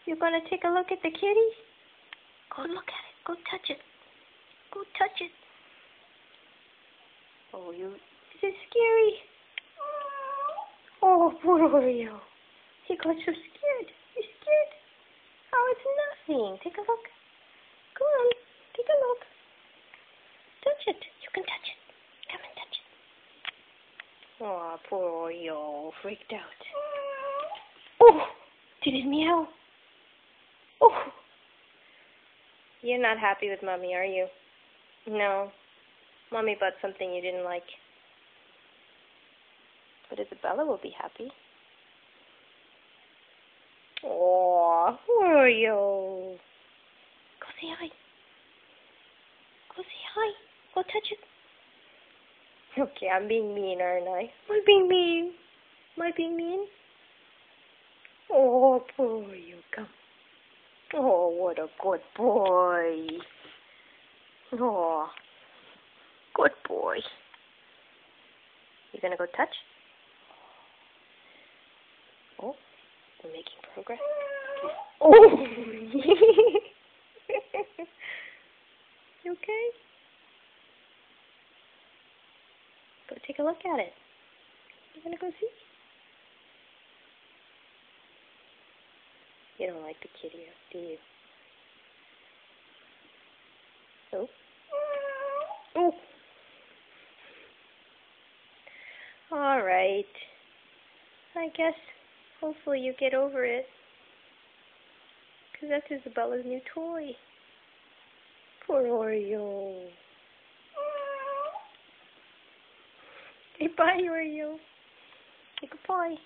You gonna take a look at the kitty? Go look at it. Go touch it. Go touch it. Oh, is it scary? Oh, poor Oreo. He got so scared. You scared? Oh, it's nothing. Take a look. Come on. Take a look. Touch it. You can touch it. Come and touch it. Oh, poor Oreo. Freaked out. Oh, did it meow? Oh. You're not happy with Mommy, are you? No. Mommy bought something you didn't like. But Isabella will be happy. Oh, Oreo. Go say hi. Go say hi. Go touch it. Okay, I'm being mean, aren't I? Am I being mean? Am I being mean? Oh, poor Oreo, come. Oh, what a good boy. Oh, good boy. You gonna go touch? Oh, we're making progress. Oh! You okay? Go take a look at it. You gonna go see? You don't like the kitty, do you? Oh. Oh. All right. I guess hopefully you get over it. Because that's Isabella's new toy. Poor Oreo. Say bye, Oreo. Say goodbye.